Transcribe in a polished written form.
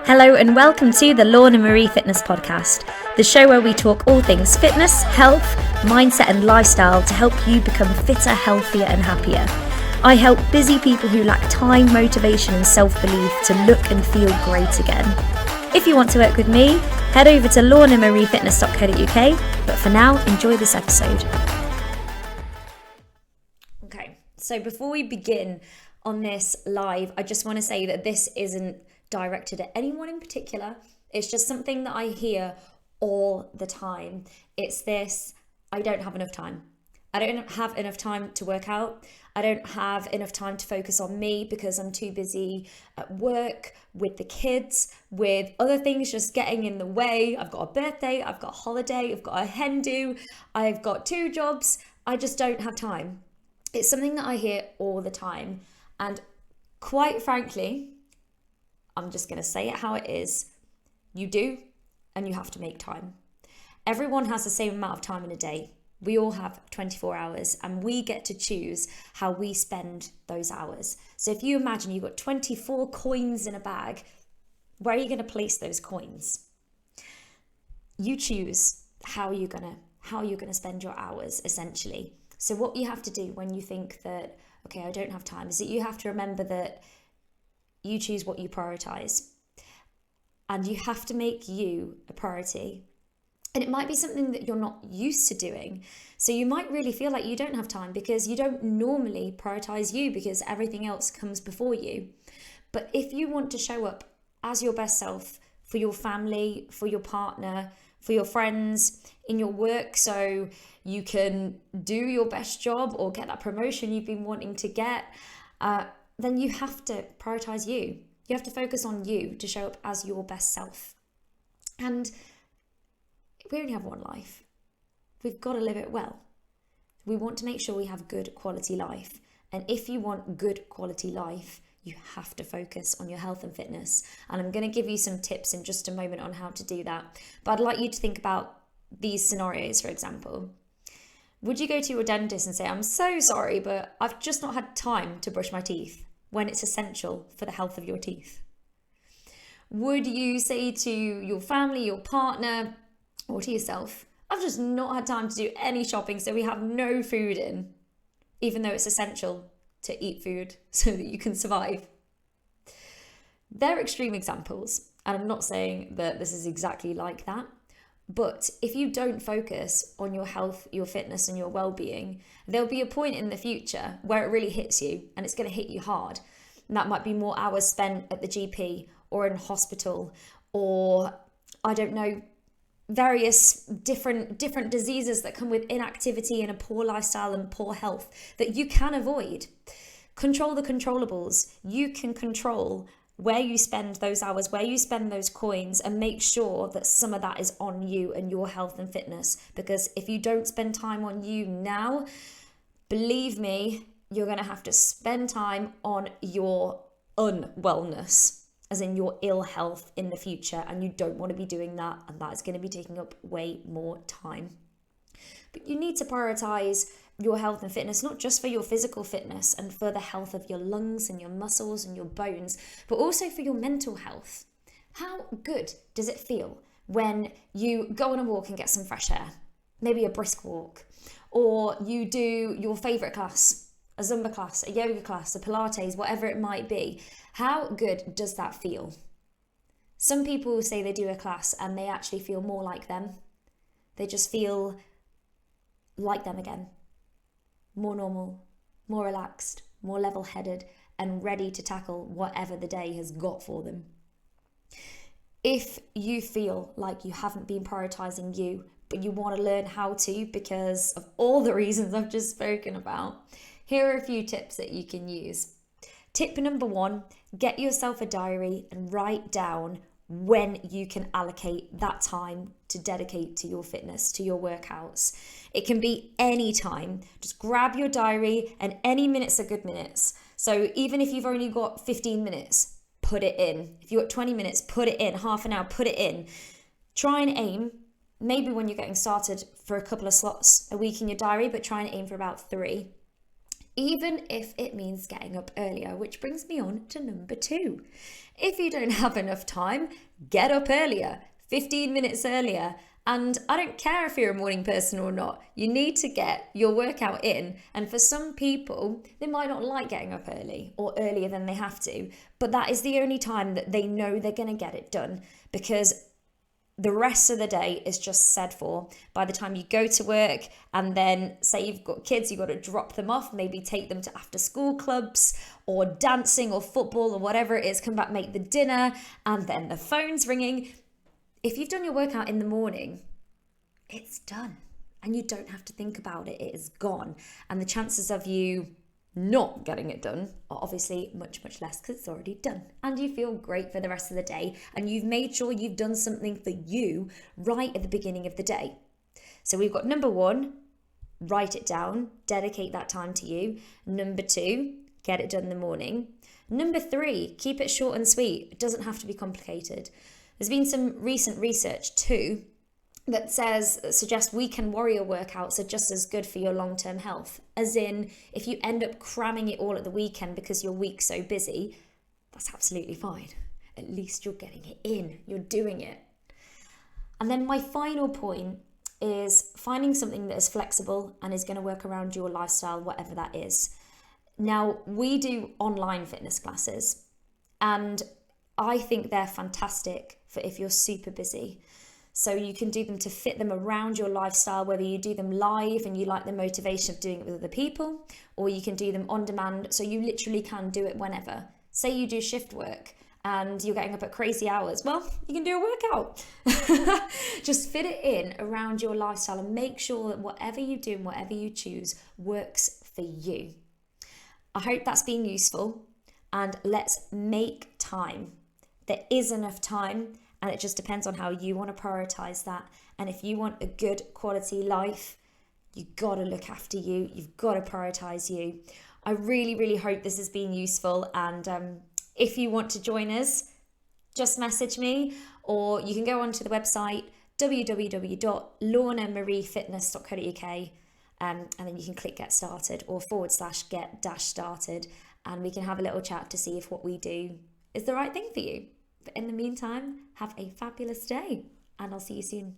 Hello and welcome to the Lorna Marie Fitness Podcast, the show where we talk all things fitness, health, mindset and lifestyle to help you become fitter, healthier and happier. I help busy people who lack time, motivation and self-belief to look and feel great again. If you want to work with me, head over to lornamariefitness.co.uk, but for now, enjoy this episode. Okay, so before we begin on this live, I just want to say that this isn't directed at anyone in particular. It's just something that I hear all the time. It's this: I don't have enough time. I don't have enough time to work out. I don't have enough time to focus on me because I'm too busy at work, with the kids, with other things just getting in the way. I've got a birthday, I've got a holiday, I've got a hen do, I've got 2 jobs. I just don't have time. It's something that I hear all the time. And quite frankly, I'm just going to say it how it is. You do, and you have to make time. Everyone has the same amount of time in a day. We all have 24 hours, and we get to choose how we spend those hours. So if you imagine you've got 24 coins in a bag, where are you going to place those coins? You choose how you're going to spend your hours, essentially. So what you have to do when you think that, okay, I don't have time, is that you have to remember that you choose what you prioritize, and you have to make you a priority. And it might be something that you're not used to doing. So you might really feel like you don't have time because you don't normally prioritize you, because everything else comes before you. But if you want to show up as your best self for your family, for your partner, for your friends, in your work, so you can do your best job or get that promotion you've been wanting to get, then you have to prioritize you. You have to focus on you to show up as your best self. And we only have one life. We've got to live it well. We want to make sure we have good quality life. And if you want good quality life, you have to focus on your health and fitness. And I'm going to give you some tips in just a moment on how to do that. But I'd like you to think about these scenarios, for example. Would you go to your dentist and say, I'm so sorry, but I've just not had time to brush my teeth, when it's essential for the health of your teeth? Would you say to your family, your partner, or to yourself, I've just not had time to do any shopping, so we have no food in, even though it's essential to eat food so that you can survive? They're extreme examples, and I'm not saying that this is exactly like that. But if you don't focus on your health, your fitness and your well-being, there'll be a point in the future where it really hits you, and it's going to hit you hard. And that might be more hours spent at the GP or in hospital, or I don't know, various different diseases that come with inactivity and a poor lifestyle and poor health that you can avoid. Control the controllables. You can control where you spend those hours, where you spend those coins, and make sure that some of that is on you and your health and fitness. Because if you don't spend time on you now, believe me, you're going to have to spend time on your unwellness, as in your ill health in the future. And you don't want to be doing that. And that is going to be taking up way more time. But you need to prioritize your health and fitness, not just for your physical fitness and for the health of your lungs and your muscles and your bones, but also for your mental health. How good does it feel when you go on a walk and get some fresh air, maybe a brisk walk, or you do your favorite class, a Zumba class, a yoga class, a Pilates, whatever it might be? How good does that feel? Some people say they do a class and they actually feel more like them. They just feel like them again. More normal, more relaxed, more level-headed, and ready to tackle whatever the day has got for them. If you feel like you haven't been prioritizing you, but you want to learn how to because of all the reasons I've just spoken about, here are a few tips that you can use. Tip number 1, get yourself a diary and write down when you can allocate that time to dedicate to your fitness, to your workouts. It can be any time. Just grab your diary, and any minutes are good minutes. So even if you've only got 15 minutes, put it in. If you've got 20 minutes, put it in. Half an hour, put it in. Try and aim, maybe when you're getting started, for a couple of slots a week in your diary, but try and aim for about 3. even if it means getting up earlier, which brings me on to number 2. If you don't have enough time, get up earlier, 15 minutes earlier. And I don't care if you're a morning person or not, you need to get your workout in. And for some people, they might not like getting up early or earlier than they have to, but that is the only time that they know they're going to get it done, because the rest of the day is just said for. By the time you go to work, and then say you've got kids, you've got to drop them off, maybe take them to after school clubs or dancing or football or whatever it is, come back, make the dinner, and then the phone's ringing. If you've done your workout in the morning, it's done and you don't have to think about it. It is gone. And the chances of you not getting it done are obviously much, much less because it's already done. And you feel great for the rest of the day, and you've made sure you've done something for you right at the beginning of the day. So we've got number 1, write it down, dedicate that time to you. Number 2, get it done in the morning. Number 3, keep it short and sweet. It doesn't have to be complicated. There's been some recent research too that suggests weekend warrior workouts are just as good for your long-term health. As in, if you end up cramming it all at the weekend because your week's so busy, that's absolutely fine. At least you're getting it in, you're doing it. And then my final point is finding something that is flexible and is going to work around your lifestyle, whatever that is. Now, we do online fitness classes, and I think they're fantastic for if you're super busy. So you can do them to fit them around your lifestyle, whether you do them live and you like the motivation of doing it with other people, or you can do them on demand, so you literally can do it whenever. Say you do shift work and you're getting up at crazy hours, well, you can do a workout. Just fit it in around your lifestyle and make sure that whatever you do and whatever you choose works for you. I hope that's been useful, and let's make time. There is enough time, and it just depends on how you want to prioritize that. And if you want a good quality life, you got to look after you. You've got to prioritize you. I really, really hope this has been useful. And if you want to join us, just message me, or you can go onto the website www.lornamariefitness.co.uk, and then you can click get started or /get-started, and we can have a little chat to see if what we do is the right thing for you. But in the meantime, have a fabulous day, and I'll see you soon.